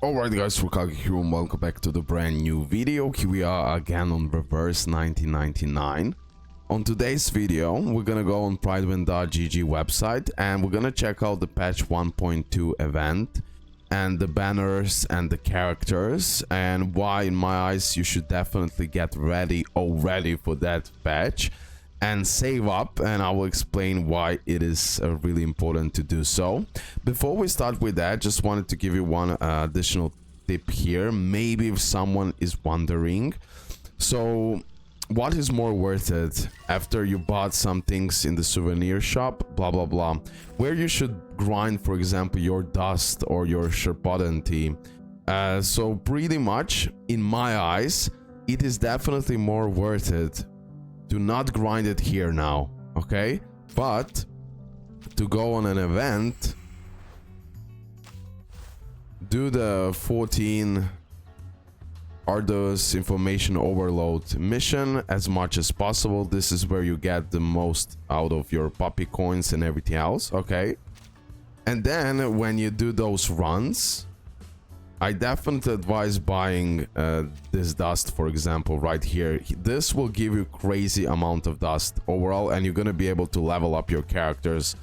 Alright guys, RoKage here and welcome back to the brand new video. Here we are again on Reverse 1999. On today's video, we're gonna go on pridewin.gg website and we're gonna check out the patch 1.2 event and the banners and the characters and why in my eyes you should definitely get ready already for that patch and save up, and I will explain why it is really important to do so. Before we start with that, just wanted to give you one additional tip here, maybe if someone is wondering. So what is more worth it after you bought some things in the souvenir shop, blah blah blah, where you should grind, for example, your dust or your sherpodenti. So pretty much in my eyes it is definitely more worth it to not grind it here now, okay, but to go on an event, do the 14 arduous information overload mission as much as possible. This is where you get the most out of your puppy coins and everything else, okay? And then when you do those runs, I definitely advise buying this dust, for example, right here. This will give you crazy amount of dust overall, and you're gonna be able to level up your characters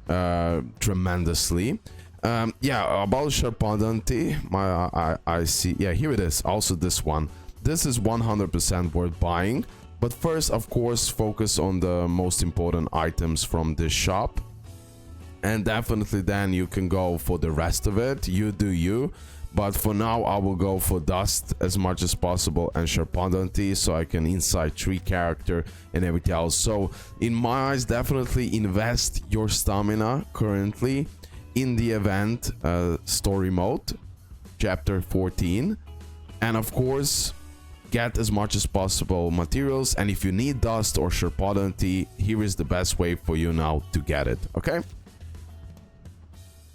tremendously. Yeah, about Sherpodenti, I see. Yeah, here it is. Also this one. This is 100% worth buying. But first, of course, focus on the most important items from this shop. And definitely then you can go for the rest of it. You do you. But for now, I will go for dust as much as possible and Sherpodenti, so I can inside tree character and everything else. So in my eyes, definitely invest your stamina currently in the event story mode, chapter 14. And of course, get as much as possible materials. And if you need dust or Sherpodenti, here is the best way for you now to get it, okay?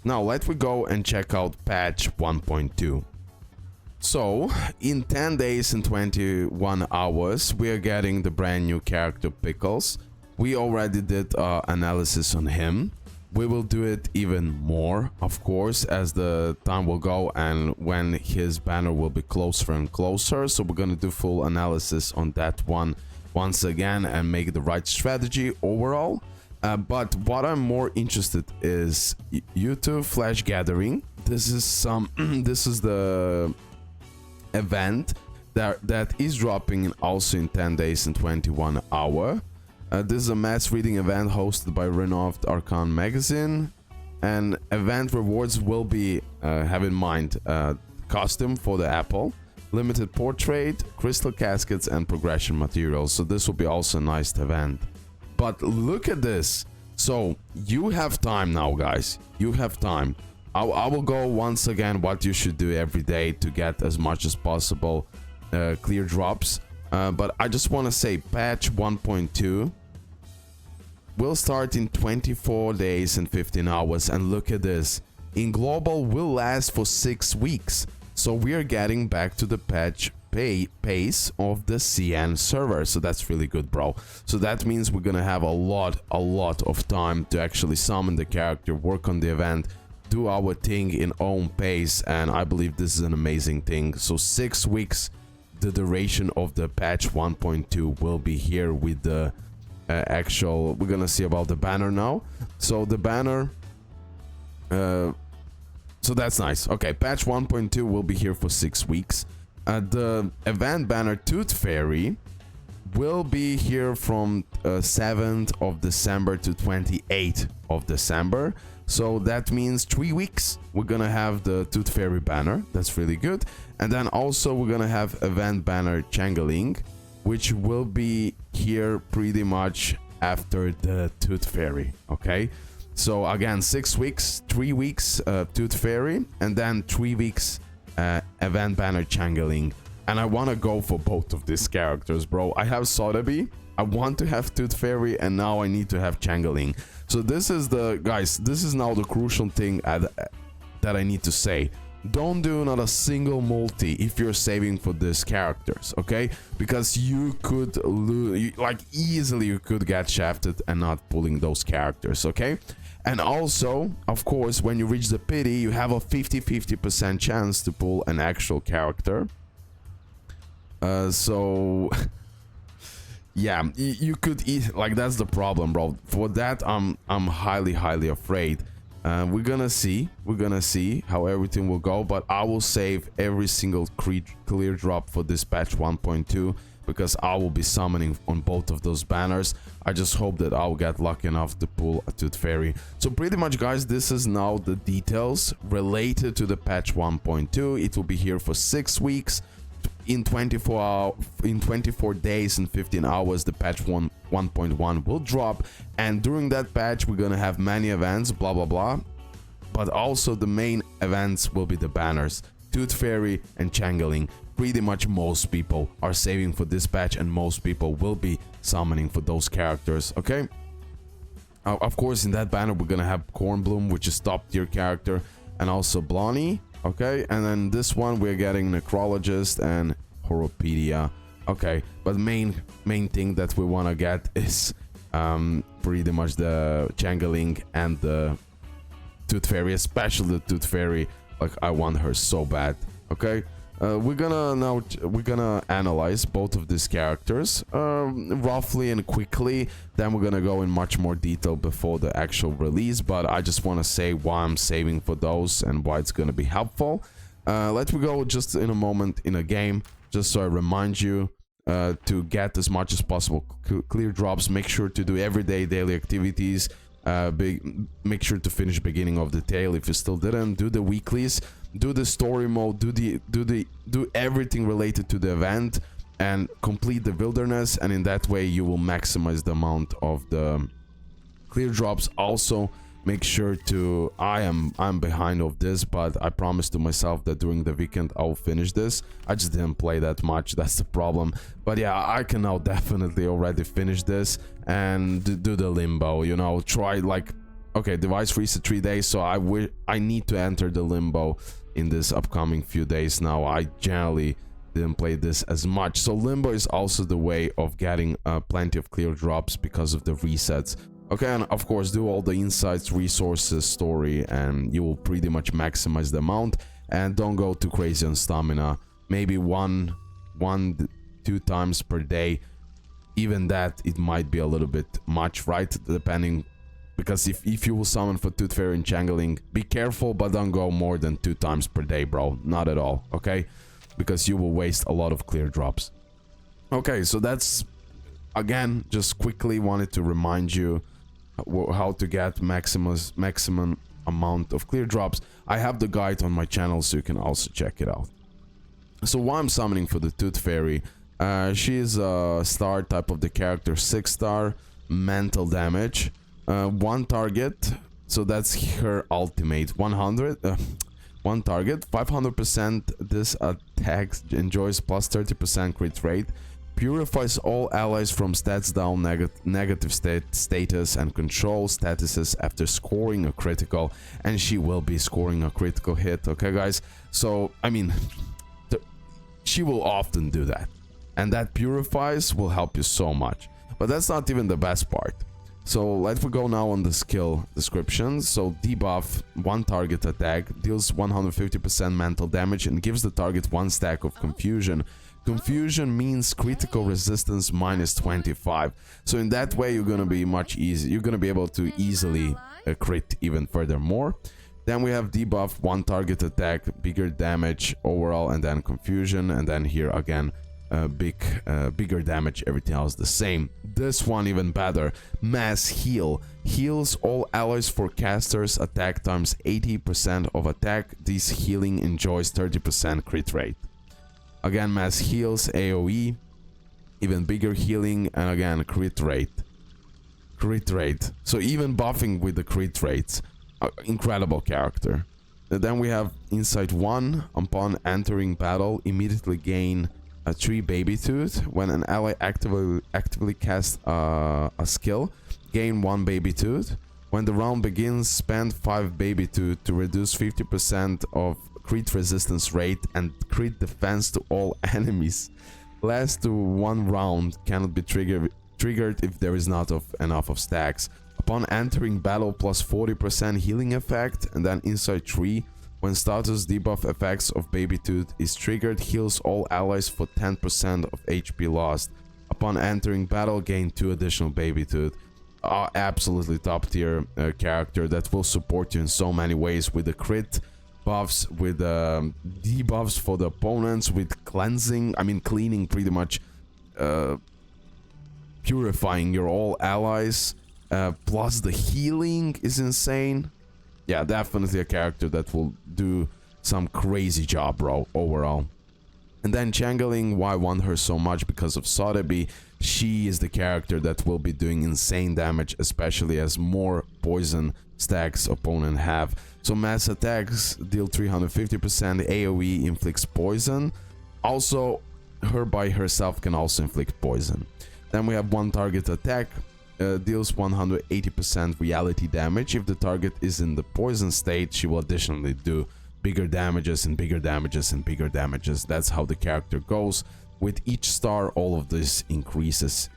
Now let we go and check out patch 1.2. So in 10 days and 21 hours we are getting the brand new character Pickles. We already did analysis on him. We will do it even more, of course, as the time will go and when his banner will be closer and closer. So we're gonna do full analysis on that one once again and make the right strategy overall. But what I'm more interested is YouTube Flash Gathering. This is this is the event that is dropping also in 10 days and 21 hours. This is a mass reading event hosted by Renowned Arcane magazine, and event rewards will be have in mind costume for the apple, limited portrait, crystal caskets, and progression materials. So this will be also a nice event. But look at this. So you have time now, guys. You have time. I will go once again what you should do every day to get as much as possible clear drops. But I just want to say patch 1.2 will start in 24 days and 15 hours. And look at this. In global will last for 6 weeks. So we are getting back to the patch pace of the CN server, so that's really good, bro. So that means we're gonna have a lot of time to actually summon the character, work on the event, do our thing in own pace, and I believe this is an amazing thing. So 6 weeks, the duration of the patch 1.2 will be here with the actual. We're gonna see about the banner now. So the banner, so that's nice. Okay, patch 1.2 will be here for 6 weeks. The event banner Tooth Fairy will be here from 7th of December to 28th of December. So that means 3 weeks we're gonna have the Tooth Fairy banner. That's really good. And then also we're gonna have event banner Changeling, which will be here pretty much after the Tooth Fairy, okay? So again, 6 weeks, 3 weeks Tooth Fairy, and then 3 weeks event banner Changeling. And I want to go for both of these characters, bro. I have Sotheby, I want to have Tooth Fairy, and now I need to have Changeling. So this is the, guys, this is now the crucial thing that I need to say. Don't do not a single multi if you're saving for these characters, okay? Because you could lose, like easily you could get shafted and not pulling those characters, okay? And also, of course, when you reach the pity, you have a 50-50% chance to pull an actual character. So yeah, you could eat, like, that's the problem, bro. For that, I'm highly afraid. We're gonna see how everything will go, but I will save every single clear drop for this patch 1.2 because I will be summoning on both of those banners. I just hope that I'll get lucky enough to pull a Tooth Fairy. So pretty much, guys, this is now the details related to the patch 1.2. It will be here for 6 weeks. In 24 days and 15 hours, the patch 1.1 will drop, and during that patch we're gonna have many events, blah blah blah, but also the main events will be the banners, Tooth Fairy and Changeling. Pretty much most people are saving for this patch, and most people will be summoning for those characters. Okay, of course, in that banner we're gonna have Cornbloom, which is top tier character, and also Blondie. Okay, and then this one we're getting Necrologist and Horopedia. Okay, but main thing that we want to get is pretty much the Changeling and the Tooth Fairy, especially the Tooth Fairy. Like, I want her so bad. Okay, we're gonna analyze both of these characters roughly and quickly. Then we're gonna go in much more detail before the actual release, but I just want to say why I'm saving for those and why it's gonna be helpful. Let me go just in a moment in a game, just so I remind you to get as much as possible clear drops. Make sure to do everyday daily activities. Make sure to finish beginning of the tale if you still didn't. Do the weeklies, do the story mode, do everything related to the event, and complete the wilderness, and in that way you will maximize the amount of the clear drops. Also, make sure to I'm behind of this, but I promised to myself that during the weekend I'll finish this. I just didn't play that much, that's the problem. But yeah, I can now definitely already finish this and do the limbo, you know, try, like, okay, device reset 3 days, so I need to enter the limbo in this upcoming few days. Now I generally didn't play this as much, so limbo is also the way of getting plenty of clear drops because of the resets. Okay, and of course do all the insights, resources, story, and you will pretty much maximize the amount. And don't go too crazy on stamina, maybe 2 times per day. Even that, it might be a little bit much, right? Depending, because if you will summon for Tooth Fairy and Changeling, be careful, but don't go more than 2 times per day, bro. Not at all, okay? Because you will waste a lot of clear drops. Okay, so that's, again, just quickly wanted to remind you how to get maximum amount of clear drops. I have the guide on my channel, so you can also check it out. So why I'm summoning for the Tooth Fairy, she is a star type of the character, 6-star, mental damage, 1 target, so that's her ultimate, 1 target, 500% this attack enjoys plus 30% crit rate, purifies all allies from stats down, negative status and control statuses after scoring a critical, and she will be scoring a critical hit. Okay, guys, so I mean, she will often do that, and that purifies will help you so much. But that's not even the best part. So let's go now on the skill description. So debuff, 1 target attack, deals 150% mental damage and gives the target 1 stack of confusion. Confusion means critical resistance minus 25. So in that way, you're gonna be much easier. You're gonna be able to easily crit even furthermore. Then we have debuff, 1 target attack, bigger damage overall, and then confusion, and then here again, bigger damage, everything else the same. This one even better, mass heal, heals all allies for casters attack times 80% of attack. This healing enjoys 30% crit rate. Again, mass heals, AoE, even bigger healing, and again crit rate. So even buffing with the crit rates, incredible character. And then we have Insight 1, upon entering battle immediately gain a 3 baby tooth. When an ally actively casts a skill, gain 1 baby tooth. When the round begins, spend 5 baby tooth to reduce 50% of crit resistance rate and crit defense to all enemies. Last to 1 round, cannot be triggered if there is not enough of stacks. A Upon entering battle, plus 40% healing effect, and then inside tree. When status debuff effects of Baby Tooth is triggered, heals all allies for 10% of HP lost. Upon entering battle, gain 2 additional Baby Tooth. Absolutely top tier character that will support you in so many ways, with the crit buffs, with debuffs for the opponents, with cleansing, I mean cleaning, pretty much purifying your all allies, plus the healing is insane. Yeah, definitely a character that will do some crazy job, bro, overall. And then Changeling, why I want her so much? Because of Sotheby. She is the character that will be doing insane damage, especially as more poison stacks opponent have. So mass attacks deal 350%, AoE inflicts poison. Also, her by herself can also inflict poison. Then we have one target attack. Deals 180% reality damage. If the target is in the poison state, she will additionally do bigger damages and bigger damages and bigger damages. That's how the character goes. With each star, all of this increases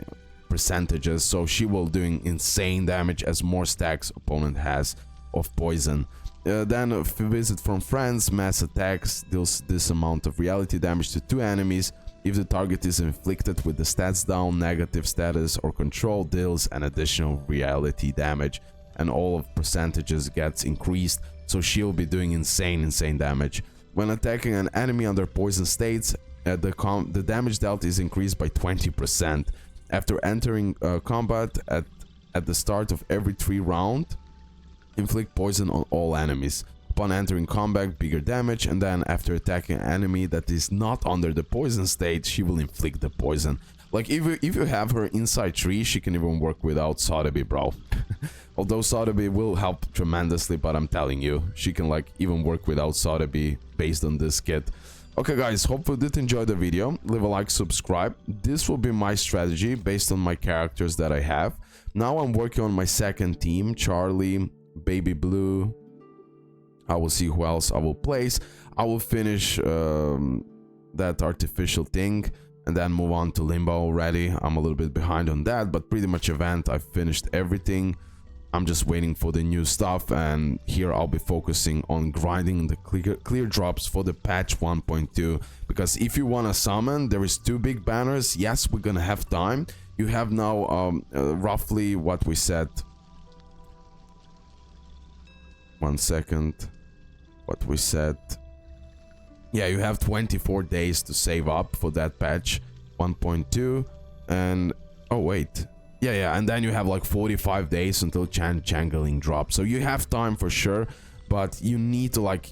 percentages, so she will doing insane damage as more stacks opponent has of poison. Then a visit from friends, mass attacks, deals this amount of reality damage to 2 enemies. If the target is inflicted with the stats down, negative status, or control, deals an additional reality damage, and all of percentages gets increased, so she'll be doing insane damage. When attacking an enemy under poison states, the damage dealt is increased by 20%. After entering combat at the start of every 3 round, inflict poison on all enemies. Upon entering combat, bigger damage, and then after attacking an enemy that is not under the poison state, she will inflict the poison. Like, if you have her inside tree, she can even work without Sotheby, bro. Although Sotheby will help tremendously, but I'm telling you, she can like even work without Sotheby based on this kit. Okay guys, hope you did enjoy the video. Leave a like, subscribe. This will be my strategy based on my characters that I have. Now I'm working on my second team, Charlie, Baby Blue. I will see who else I will place. I will finish that artificial thing and then move on to Limbo already. I'm a little bit behind on that, but pretty much event, I've finished everything. I'm just waiting for the new stuff, and here I'll be focusing on grinding the clear drops for the patch 1.2, because if you want to summon, there is 2 big banners. Yes, we're gonna have time. You have now roughly what we said. 1 second. What we said. Yeah, you have 24 days to save up for that patch 1.2, and oh wait, yeah, and then you have like 45 days until Changeling drops, so you have time for sure, but you need to like,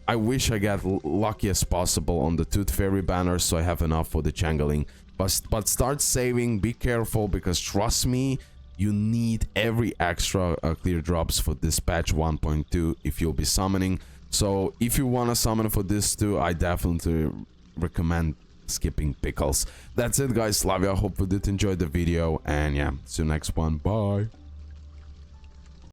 I wish I get lucky as possible on the Tooth Fairy banner so I have enough for the Changeling, but start saving, be careful, because trust me, you need every extra clear drops for this patch 1.2 if you'll be summoning. So if you want to summon for this too, I definitely recommend skipping Pickles. That's it guys, love ya, hope you did enjoy the video, and yeah, see you next one, bye.